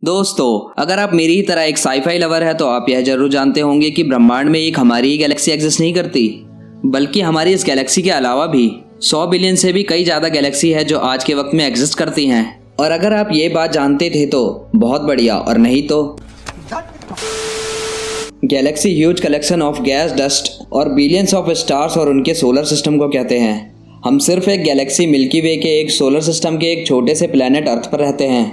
दोस्तों, अगर आप मेरी ही तरह एक साईफाई लवर है तो आप यह जरूर जानते होंगे कि ब्रह्मांड में एक हमारी ही गैलेक्सी एग्जिस्ट नहीं करती, बल्कि हमारी इस गैलेक्सी के अलावा भी 100 बिलियन से भी कई ज्यादा गैलेक्सी है जो आज के वक्त में एग्जिस्ट करती हैं। और अगर आप ये बात जानते थे तो बहुत बढ़िया, और नहीं तो Galaxy huge collection of gas dust और बिलियंस ऑफ स्टार्स और उनके सोलर सिस्टम को कहते हैं। हम सिर्फ एक गैलेक्सी मिल्की वे के एक सोलर सिस्टम के एक छोटे से प्लेनेट अर्थ पर रहते हैं।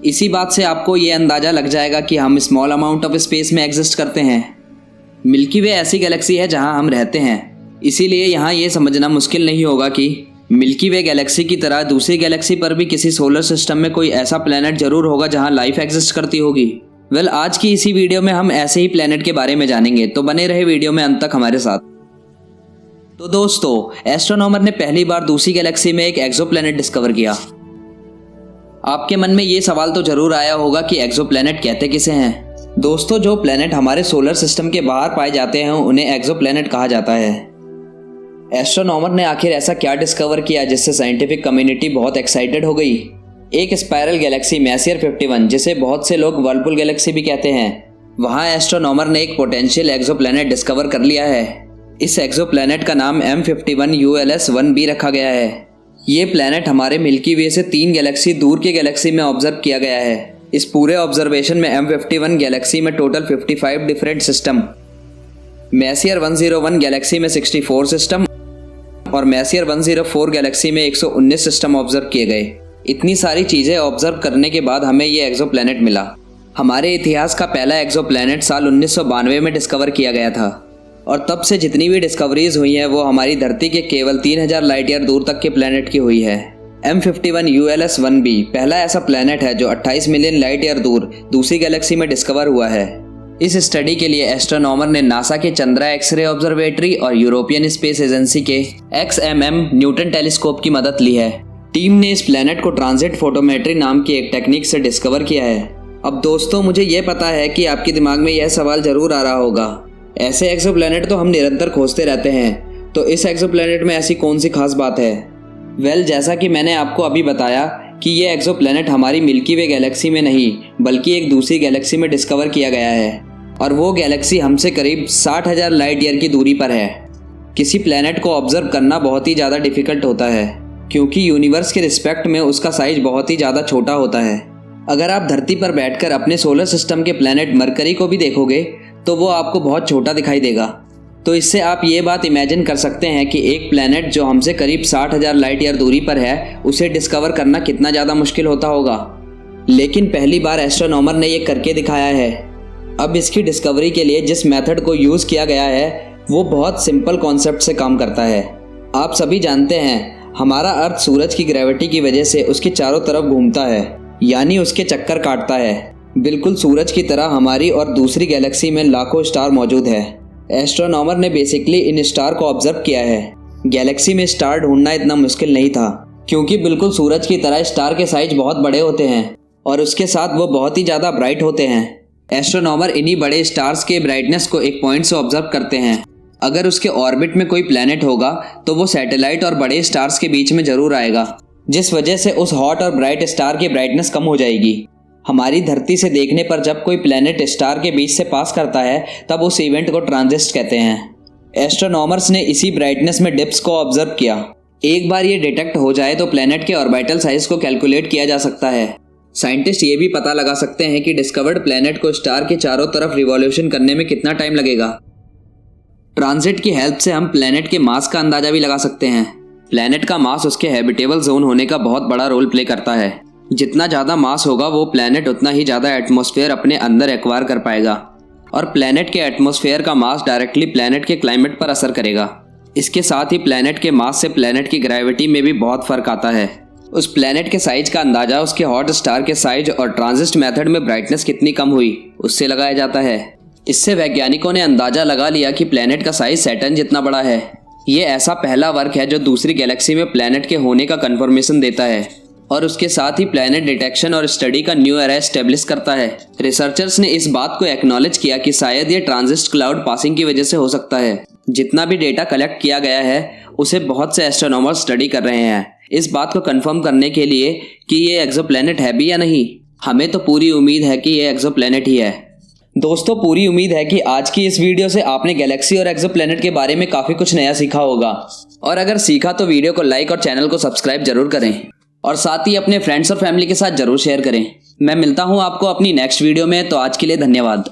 इसी बात से आपको ये अंदाज़ा लग जाएगा कि हम स्मॉल अमाउंट ऑफ स्पेस में एग्जिस्ट करते हैं। मिल्की वे ऐसी गैलेक्सी है जहां हम रहते हैं, इसीलिए यहाँ ये समझना मुश्किल नहीं होगा कि मिल्की वे गैलेक्सी की तरह दूसरी गैलेक्सी पर भी किसी सोलर सिस्टम में कोई ऐसा प्लेनेट जरूर होगा जहां लाइफ एग्जिस्ट करती होगी। आज की इसी वीडियो में हम ऐसे ही प्लेनेट के बारे में जानेंगे, तो बने रहे वीडियो में अंत तक हमारे साथ। तो दोस्तों, एस्ट्रोनॉमर ने पहली बार दूसरी गैलेक्सी में एक एक्सोप्लैनेट डिस्कवर किया। आपके मन में ये सवाल तो जरूर आया होगा कि एक्सोप्लैनेट कहते किसे हैं। दोस्तों, जो प्लैनेट हमारे सोलर सिस्टम के बाहर पाए जाते हैं उन्हें एक्सोप्लैनेट कहा जाता है। एस्ट्रोनॉमर ने आखिर ऐसा क्या डिस्कवर किया जिससे साइंटिफिक कम्युनिटी बहुत एक्साइटेड हो गई। एक स्पाइरल गैलेक्सी मैसियर 51, जिसे बहुत से लोग वर्लपुल गैलेक्सी भी कहते हैं, वहां एस्ट्रोनॉमर ने एक पोटेंशियल एक्सोप्लैनेट डिस्कवर कर लिया है। इस एक्सोप्लैनेट का नाम M51 ULS-1b रखा गया है। ये प्लैनेट हमारे मिल्की वे से 3 गैलेक्सी दूर के गैलेक्सी में ऑब्जर्व किया गया है। इस पूरे ऑब्जर्वेशन में M51 गैलेक्सी में total 55 different system, messier 101 Galaxy में 64 सिस्टम और मैसियर 104 गैलेक्सी में 119 सिस्टम ऑब्जर्व किए गए। इतनी सारी चीज़ें ऑब्जर्व करने के बाद हमें ये एक्सोप्लैनेट मिला। हमारे इतिहास का पहला एक्सोप्लैनेट साल 1992 में डिस्कवर किया गया था, और तब से जितनी भी डिस्कवरीज हुई हैं वो हमारी धरती के केवल 3000 लाइट ईयर दूर तक के प्लेनेट की हुई है। M51 ULS-1b पहला ऐसा प्लेनेट है जो 28 मिलियन लाइट ईयर दूर दूसरी गैलेक्सी में डिस्कवर हुआ है। इस स्टडी के लिए एस्ट्रोनॉमर ने नासा के चंद्रा एक्सरे ऑब्जर्वेटरी और यूरोपियन स्पेस एजेंसी के XMM न्यूटन टेलीस्कोप की मदद ली है। टीम ने इस प्लेनेट को ट्रांजिट फोटोमेट्री नाम की एक टेक्निक से डिस्कवर किया है। अब दोस्तों, मुझे ये पता है कि आपके दिमाग में यह सवाल जरूर आ रहा होगा, ऐसे एक्सोप्लैनेट तो हम निरंतर खोजते रहते हैं, तो इस एक्सोप्लैनेट में ऐसी कौन सी खास बात है। जैसा कि मैंने आपको अभी बताया कि ये एक्सोप्लैनेट हमारी मिल्की वे गैलेक्सी में नहीं बल्कि एक दूसरी गैलेक्सी में डिस्कवर किया गया है, और वो गैलेक्सी हमसे करीब 60,000 लाइट ईयर की दूरी पर है। किसी प्लैनेट को ऑब्जर्व करना बहुत ही ज़्यादा डिफिकल्ट होता है, क्योंकि यूनिवर्स के रिस्पेक्ट में उसका साइज बहुत ही ज़्यादा छोटा होता है। अगर आप धरती पर बैठकर अपने सोलर सिस्टम के प्लैनेट मरकरी को भी देखोगे तो वो आपको बहुत छोटा दिखाई देगा। तो इससे आप ये बात इमेजिन कर सकते हैं कि एक प्लैनेट जो हमसे करीब 60,000 लाइट ईयर दूरी पर है उसे डिस्कवर करना कितना ज़्यादा मुश्किल होता होगा। लेकिन पहली बार एस्ट्रोनॉमर ने ये करके दिखाया है। अब इसकी डिस्कवरी के लिए जिस मेथड को यूज़ किया गया है वो बहुत सिंपल कॉन्सेप्ट से काम करता है। आप सभी जानते हैं हमारा अर्थ सूरज की ग्रेविटी की वजह से उसके चारों तरफ घूमता है, यानी उसके चक्कर काटता है। बिल्कुल सूरज की तरह हमारी और दूसरी गैलेक्सी में लाखों स्टार मौजूद है। एस्ट्रोनॉमर ने बेसिकली इन स्टार को ऑब्जर्व किया है। गैलेक्सी में स्टार ढूंढना इतना मुश्किल नहीं था, क्योंकि बिल्कुल सूरज की तरह स्टार के साइज बहुत बड़े होते हैं और उसके साथ वो बहुत ही ज़्यादा ब्राइट होते हैं। एस्ट्रोनॉमर इन्हीं बड़े स्टार्स के ब्राइटनेस को एक पॉइंट से ऑब्जर्व करते हैं। अगर उसके ऑर्बिट में कोई प्लैनेट होगा तो वो सैटेलाइट और बड़े स्टार्स के बीच में जरूर आएगा, जिस वजह से उस हॉट और ब्राइट स्टार की ब्राइटनेस कम हो जाएगी। हमारी धरती से देखने पर जब कोई प्लैनेट स्टार के बीच से पास करता है तब उस इवेंट को ट्रांजिट कहते हैं। एस्ट्रोनॉमर्स ने इसी ब्राइटनेस में डिप्स को ऑब्जर्व किया। एक बार ये डिटेक्ट हो जाए तो प्लैनेट के ऑर्बिटल साइज को कैलकुलेट किया जा सकता है। साइंटिस्ट ये भी पता लगा सकते हैं कि डिस्कवर्ड प्लैनेट को स्टार के चारों तरफ रिवॉल्यूशन करने में कितना टाइम लगेगा। ट्रांजिट की हेल्प से हम प्लैनेट के मास का अंदाजा भी लगा सकते हैं। प्लैनेट का मास उसके हैबिटेबल जोन होने का बहुत बड़ा रोल प्ले करता है। जितना ज़्यादा मास होगा वो प्लैनेट उतना ही ज़्यादा एटमॉस्फेयर अपने अंदर एक्वायर कर पाएगा, और प्लैनेट के एटमॉस्फेयर का मास डायरेक्टली प्लैनेट के क्लाइमेट पर असर करेगा। इसके साथ ही प्लैनेट के मास से प्लैनेट की ग्रेविटी में भी बहुत फर्क आता है। उस प्लैनेट के साइज का अंदाजा उसके हॉट स्टार के साइज और ट्रांजिट मेथड में ब्राइटनेस कितनी कम हुई उससे लगाया जाता है। इससे वैज्ञानिकों ने अंदाजा लगा लिया कि प्लैनेट का साइज सैटर्न जितना बड़ा है। ये ऐसा पहला वर्क है जो दूसरी गैलेक्सी में प्लैनेट के होने का कंफर्मेशन देता है, और उसके साथ ही प्लैनेट डिटेक्शन और स्टडी का न्यू एरा एस्टेब्लिश करता है। रिसर्चर्स ने इस बात को एक्नॉलेज किया कि शायद ये ट्रांजिट क्लाउड पासिंग की वजह से हो सकता है। जितना भी डेटा कलेक्ट किया गया है उसे बहुत से एस्ट्रोनॉमर्स स्टडी कर रहे हैं, इस बात को कंफर्म करने के लिए कि ये एक्सोप्लैनेट है भी या नहीं। हमें तो पूरी उम्मीद है कि ये एक्सोप्लैनेट ही है। दोस्तों, पूरी उम्मीद है कि आज की इस वीडियो से आपने गैलेक्सी और एक्सोप्लैनेट के बारे में काफ़ी कुछ नया सीखा होगा। और अगर सीखा तो वीडियो को लाइक और चैनल को सब्सक्राइब जरूर करें और साथ ही अपने फ्रेंड्स और फैमिली के साथ जरूर शेयर करें। मैं मिलता हूँ आपको अपनी नेक्स्ट वीडियो में, तो आज के लिए धन्यवाद।